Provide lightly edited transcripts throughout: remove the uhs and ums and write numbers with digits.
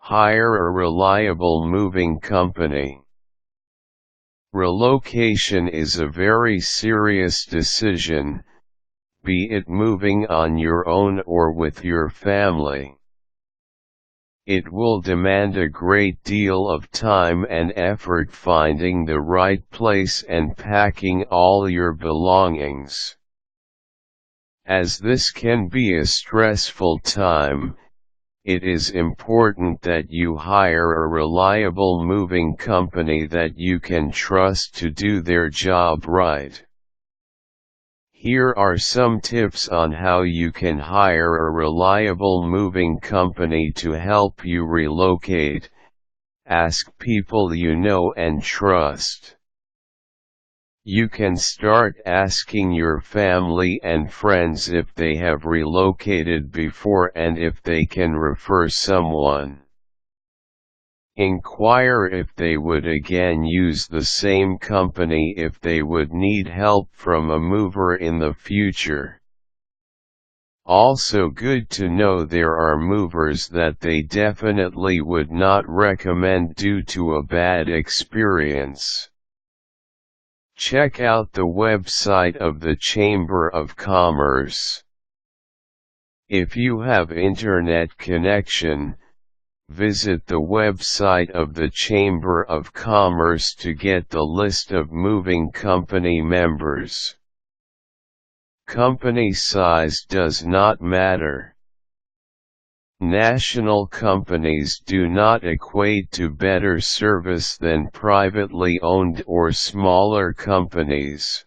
Hire a reliable moving company. Relocation is a very serious decision, be it moving on your own or with your family. It will demand a great deal of time and effort finding the right place and packing all your belongings. As this can be a stressful time, it is important that you hire a reliable moving company that you can trust to do their job right. Here are some tips on how you can hire a reliable moving company to help you relocate. Ask people you know and trust. You can start asking your family and friends if they have relocated before and if they can refer someone. Inquire if they would again use the same company if they would need help from a mover in the future. Also good to know there are movers that they definitely would not recommend due to a bad experience. Check out the website of the Chamber of Commerce. If you have internet connection, visit the website of the Chamber of Commerce to get the list of moving company members. Company size does not matter. National companies do not equate to better service than privately owned or smaller companies.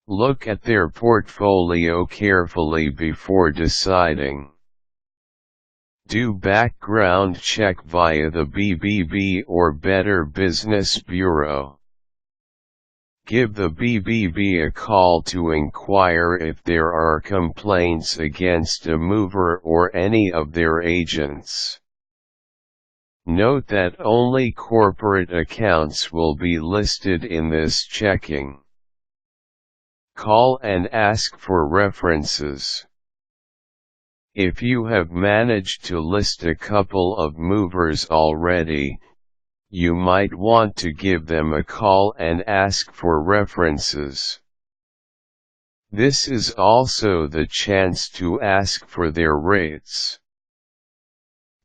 Look at their portfolio carefully before deciding. Do background check via the BBB or Better Business Bureau. Give the BBB a call to inquire if there are complaints against a mover or any of their agents. Note that only corporate accounts will be listed in this checking. Call and ask for references. If you have managed to list a couple of movers already, you might want to give them a call and ask for references. This is also the chance to ask for their rates.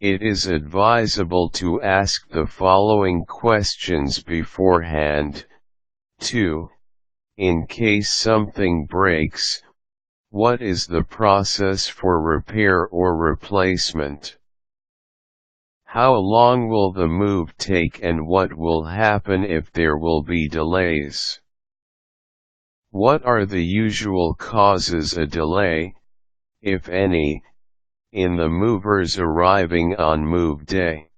It is advisable to ask the following questions beforehand. 2. In case something breaks, what is the process for repair or replacement? How long will the move take and what will happen if there will be delays? What are the usual causes a delay, if any, in the movers arriving on move day?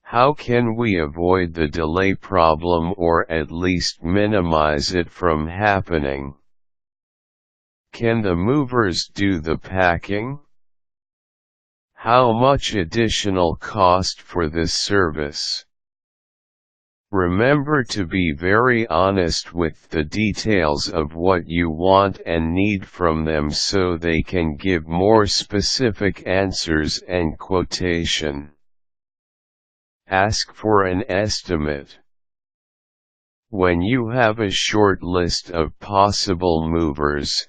How can we avoid the delay problem or at least minimize it from happening? Can the movers do the packing? How much additional cost for this service? Remember to be very honest with the details of what you want and need from them so they can give more specific answers and quotation. Ask for an estimate. When you have a short list of possible movers,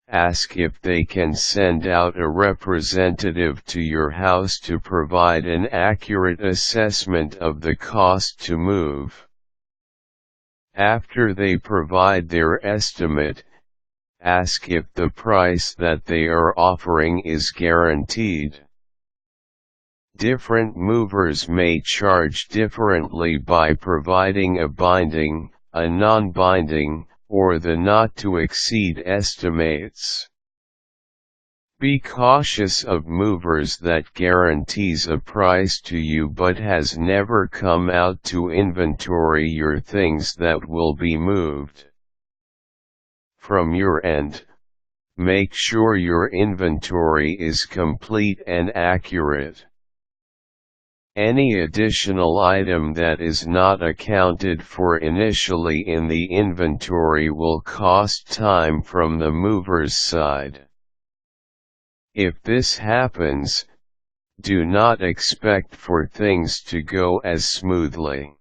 ask if they can send out a representative to your house to provide an accurate assessment of the cost to move. After they provide their estimate, ask if the price that they are offering is guaranteed. Different movers may charge differently by providing a binding, a non-binding, or the not-to-exceed estimates. Be cautious of movers that guarantees a price to you but has never come out to inventory your things that will be moved. From your end, make sure your inventory is complete and accurate. Any additional item that is not accounted for initially in the inventory will cost time from the mover's side. If this happens, do not expect for things to go as smoothly.